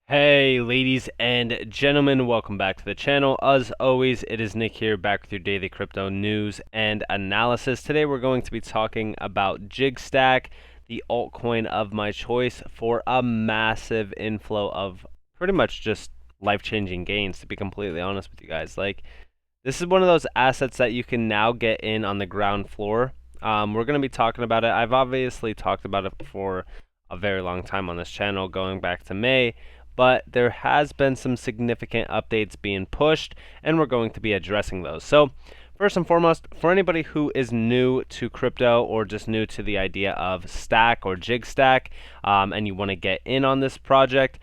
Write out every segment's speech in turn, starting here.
Hey ladies and gentlemen, welcome back to the channel. As always, it is Nick here, back with your daily crypto news and analysis. Today we're going to be talking about JigStack, the altcoin of my choice, for a massive inflow of pretty much just life-changing gains, to be completely honest with you guys. This is one of those assets that you can now get in on the ground floor. We're going to be talking about it. I've obviously talked about it for a very long time on this channel, going back to May, but there has been some significant updates being pushed, and we're going to be addressing those. So first and foremost, for anybody who is new to crypto or just new to the idea of stack or JigStack, and you want to get in on this project,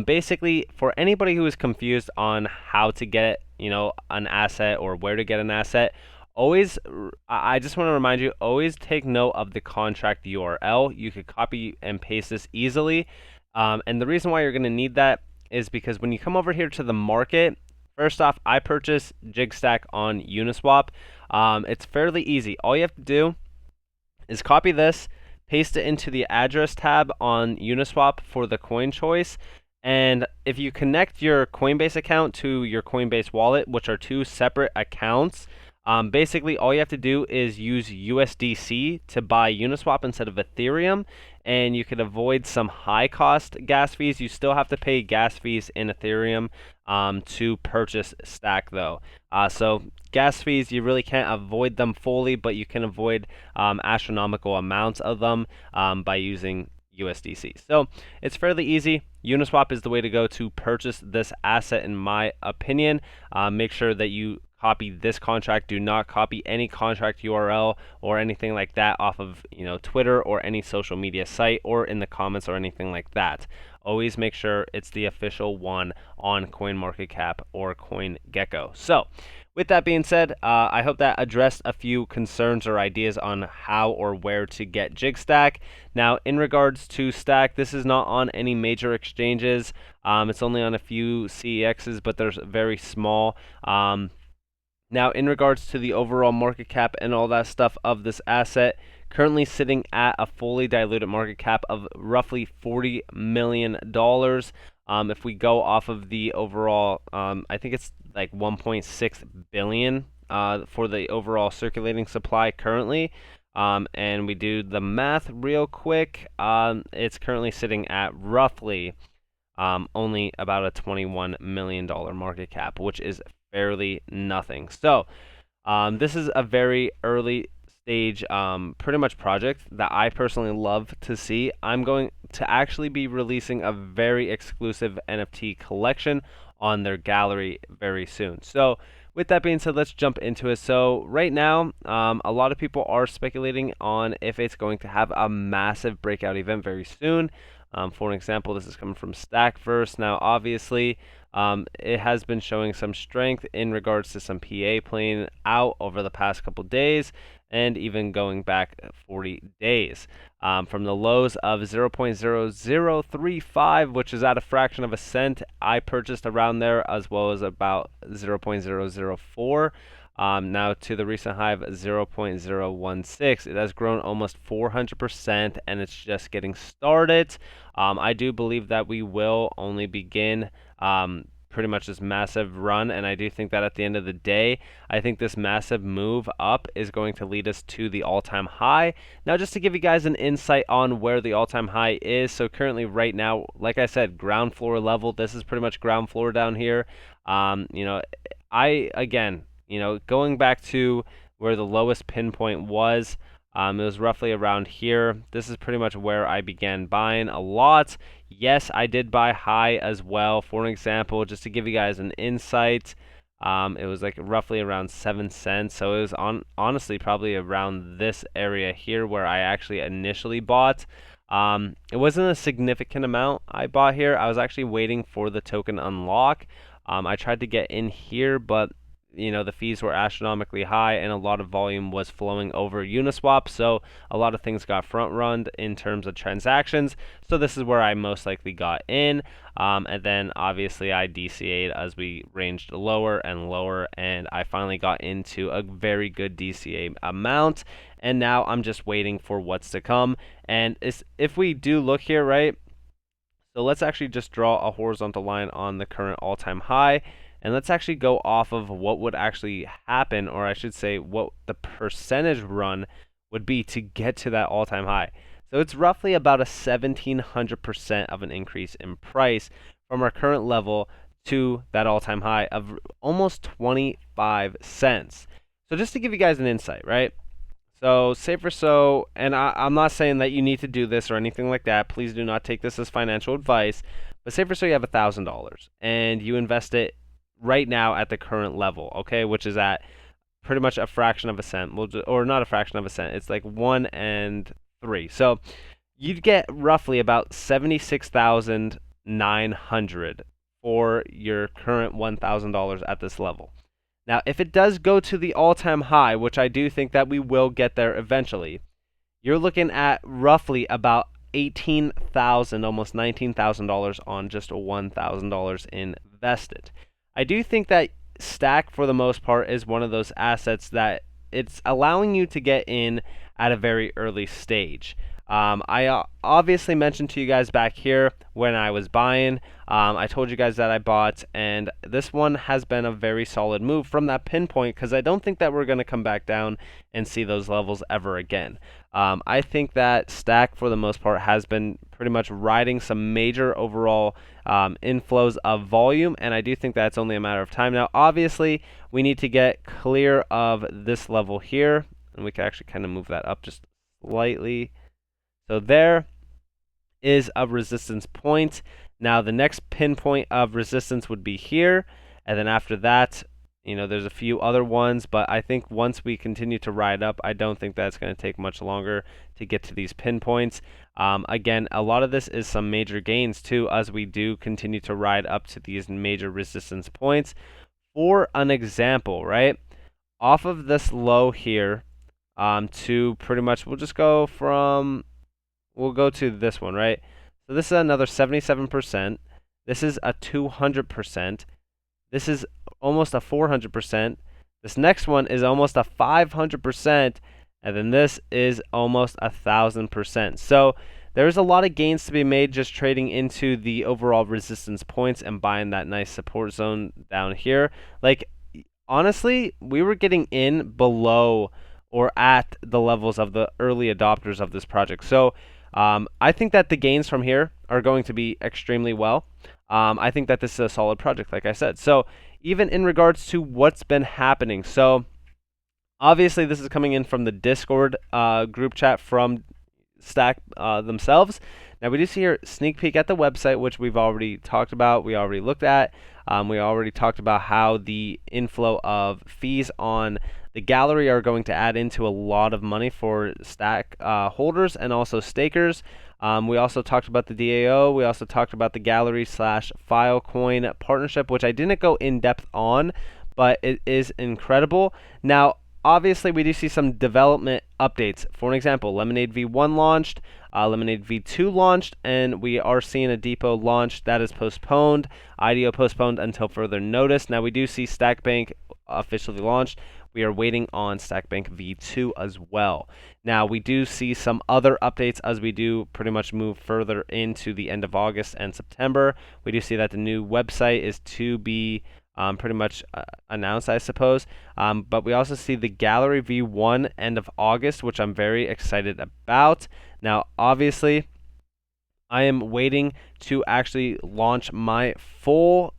basically for anybody who is confused on how to get an asset or where to get an asset, I just want to remind you, always take note of the contract URL. You could copy and paste this easily. And the reason why you're going to need that is because when you come over here to the market, first off, I purchased JigStack on Uniswap. It's fairly easy. All you have to do is copy this, paste it into the address tab on Uniswap for the coin choice. And if you connect your Coinbase account to your Coinbase wallet, which are two separate accounts, basically all you have to do is use USDC to buy Uniswap instead of Ethereum, and you could avoid some high cost gas fees. You still have to pay gas fees in Ethereum to purchase Stack though. So gas fees, you really can't avoid them fully, but you can avoid astronomical amounts of them by using USDC. So it's fairly easy. Uniswap is the way to go to purchase this asset, in my opinion. Make sure that you copy this contract. Do not copy any contract URL or anything like that off of Twitter or any social media site or in the comments or anything like that. Always make sure it's the official one on CoinMarketCap or CoinGecko. So with that being said, I hope that addressed a few concerns or ideas on how or where to get JigStack. Now, in regards to Stack, this is not on any major exchanges. It's only on a few CEXs, but they're very small. Now, in regards to the overall market cap and all that stuff of this asset, currently sitting at a fully diluted market cap of roughly $40 million. If we go off of the overall, I think it's like 1.6 billion for the overall circulating supply currently. And we do the math real quick. It's currently sitting at roughly only about a $21 million market cap, which is fairly nothing. So this is a very early stage pretty much project that I personally love to see. I'm going to actually be releasing a very exclusive NFT collection on their gallery very soon. So with that being said, let's jump into it. So right now, a lot of people are speculating on if it's going to have a massive breakout event very soon. For an example, this is coming from Stackverse. Now, obviously, it has been showing some strength in regards to some PA playing out over the past couple days, and even going back 40 days. From the lows of 0.0035, which is at a fraction of a cent, I purchased around there, as well as about 0.004. Now to the recent high of 0.016, it has grown almost 400%, and it's just getting started. I do believe that we will only begin pretty much this massive run, and I do think that at the end of the day, I think this massive move up is going to lead us to the all-time high. Now, just to give you guys an insight on where the all-time high is, so currently right now, like I said, ground floor level, this is pretty much ground floor down here. Going back to where the lowest pinpoint was, it was roughly around here. This is pretty much where I began buying a lot. Yes, I did buy high as well. For an example, just to give you guys an insight, it was like roughly around 7 cents. So it was honestly probably around this area here where I actually initially bought. It wasn't a significant amount I bought here. I was actually waiting for the token unlock. I tried to get in here, but the fees were astronomically high, and a lot of volume was flowing over Uniswap, so a lot of things got front-run in terms of transactions. So this is where I most likely got in, and then obviously I DCA'd as we ranged lower and lower, and I finally got into a very good DCA amount, and now I'm just waiting for what's to come. And if we do look here, right, So let's actually just draw a horizontal line on the current all-time high, and let's actually go off of what would actually happen, or I should say what the percentage run would be to get to that all-time high. So it's roughly about a 1700% of an increase in price from our current level to that all-time high of almost 25 cents. So just to give you guys an insight, right? So say for so, and I'm not saying that you need to do this or anything like that. Please do not take this as financial advice. But say for so you have $1,000 and you invest it right now at the current level, okay, which is at pretty much a fraction of a cent, or not a fraction of a cent. It's like 1 and 3. So you'd get roughly about 76,900 for your current $1,000 at this level. Now, if it does go to the all-time high, which I do think that we will get there eventually, you're looking at roughly about $18,000, almost $19,000 on just $1,000 invested. I do think that Stack, for the most part, is one of those assets that it's allowing you to get in at a very early stage. I obviously mentioned to you guys back here when I was buying. I told you guys that I bought, and this one has been a very solid move from that pinpoint because I don't think that we're going to come back down and see those levels ever again. I think that Stack, for the most part, has been pretty much riding some major overall inflows of volume, and I do think that's only a matter of time. Now, obviously, we need to get clear of this level here, and we can actually kind of move that up just slightly. So there is a resistance point. Now the next pinpoint of resistance would be here, and then after that, there's a few other ones, but I think once we continue to ride up, I don't think that's going to take much longer to get to these pinpoints. Again, a lot of this is some major gains too, as we do continue to ride up to these major resistance points. For an example, right, off of this low here to pretty much, we'll go to this one, right? So this is another 77%. This is a 200%. This is almost a 400%. This next one is almost a 500%. And then this is almost 1,000%. So there's a lot of gains to be made just trading into the overall resistance points and buying that nice support zone down here. Like, honestly, we were getting in below or at the levels of the early adopters of this project. So I think that the gains from here are going to be extremely well. I think that this is a solid project, like I said. So even in regards to what's been happening, so obviously this is coming in from the Discord group chat from Stack themselves. Now we do see here sneak peek at the website, which we've already talked about. We already looked at. We already talked about how the inflow of fees on the gallery are going to add into a lot of money for Stack holders and also stakers. We also talked about the DAO. We also talked about the gallery / Filecoin partnership, which I didn't go in depth on, but it is incredible. Now, obviously, we do see some development updates. For an example, Lemonade V1 launched, Lemonade V2 launched, and we are seeing a depot launch that is postponed. IDO postponed until further notice. Now, we do see StackBank officially launched. We are waiting on StackBank V2 as well. Now, we do see some other updates as we do pretty much move further into the end of August and September. We do see that the new website is to be pretty much announced, I suppose. But we also see the Gallery V1 end of August, which I'm very excited about. Now, obviously, I am waiting to actually launch my full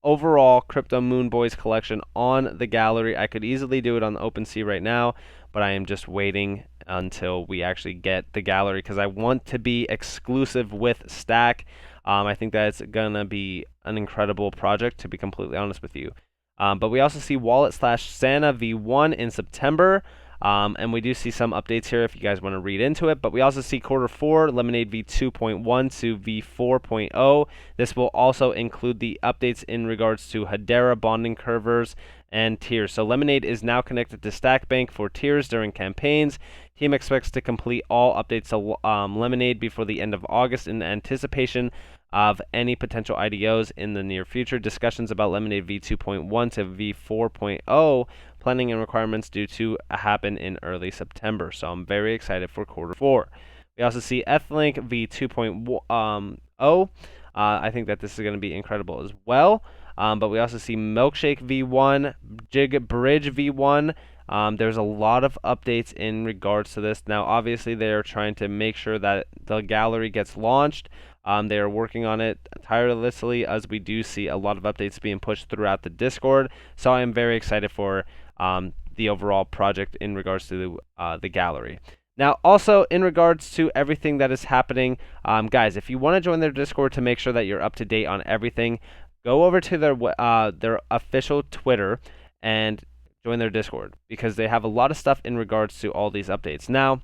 overall Crypto Moonboys collection on the gallery. I could easily do it on the OpenSea right now, but I am just waiting until we actually get the gallery because I want to be exclusive with Stack. I think that it's gonna be an incredible project, to be completely honest with you. But we also see Wallet / Santa V1 in September. And we do see some updates here if you guys want to read into it. But we also see Q4, Lemonade V2.1 to V4.0. This will also include the updates in regards to Hedera bonding curves and tiers. So Lemonade is now connected to StackBank for tiers during campaigns. Team expects to complete all updates to Lemonade before the end of August in anticipation of any potential IDOs in the near future. Discussions about Lemonade V2.1 to V4.0 planning and requirements due to happen in early September. So I'm very excited for Q4. We also see Ethlink V2.0 I think that this is going to be incredible as well. But we also see Milkshake V1, Jig Bridge V1. There's a lot of updates in regards to this. Now, obviously, they are trying to make sure that the gallery gets launched. They are working on it tirelessly, as we do see a lot of updates being pushed throughout the Discord. So I am very excited for the overall project in regards to the gallery. Now, also in regards to everything that is happening, guys, if you want to join their Discord to make sure that you're up to date on everything, go over to their official Twitter and join their Discord, because they have a lot of stuff in regards to all these updates. Now,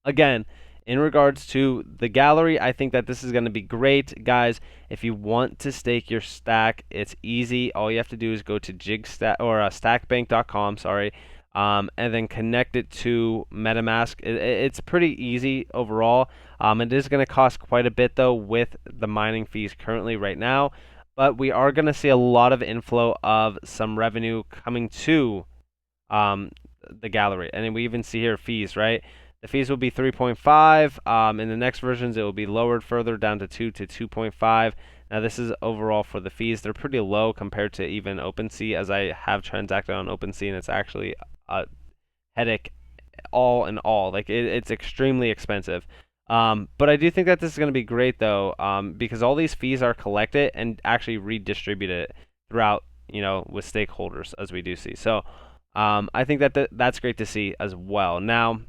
again, in regards to the gallery, I think that this is going to be great, guys. If you want to stake your stack, it's easy. All you have to do is go to stackbank.com, sorry, and then connect it to MetaMask. It's pretty easy overall. It is going to cost quite a bit though with the mining fees currently right now, but we are going to see a lot of inflow of some revenue coming to the gallery. And then we even see here fees, right? The fees will be 3.5. In the next versions, it will be lowered further down to 2 to 2.5. Now, this is overall for the fees. They're pretty low compared to even OpenSea, as I have transacted on OpenSea, and it's actually a headache all in all. Like, it's extremely expensive. But I do think that this is going to be great, though, because all these fees are collected and actually redistributed throughout, with stakeholders, as we do see. So I think that that's great to see as well. Now,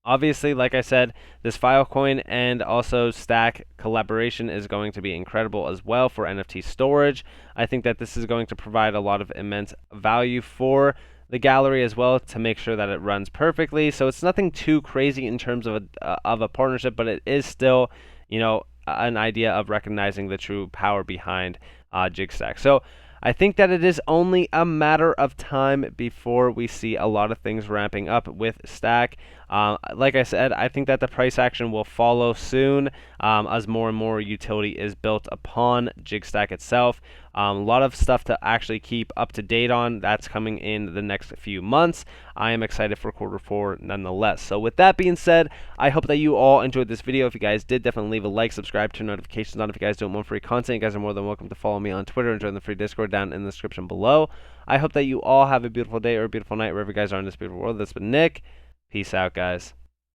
obviously, like I said, this Filecoin and also Stack collaboration is going to be incredible as well for NFT storage. I think that this is going to provide a lot of immense value for the gallery as well, to make sure that it runs perfectly. So it's nothing too crazy in terms of a partnership, but it is still, an idea of recognizing the true power behind JigStack. So I think that it is only a matter of time before we see a lot of things ramping up with Stack. Like I said, I think that the price action will follow soon as more and more utility is built upon JigStack itself. A lot of stuff to actually keep up to date on. That's coming in the next few months. I am excited for Q4 nonetheless. So with that being said, I hope that you all enjoyed this video. If you guys did, definitely leave a like, subscribe, turn notifications on if you guys don't want free content. You guys are more than welcome to follow me on Twitter and join the free Discord down in the description below. I hope that you all have a beautiful day or a beautiful night wherever you guys are in this beautiful world. This has been Nick. Peace out, guys.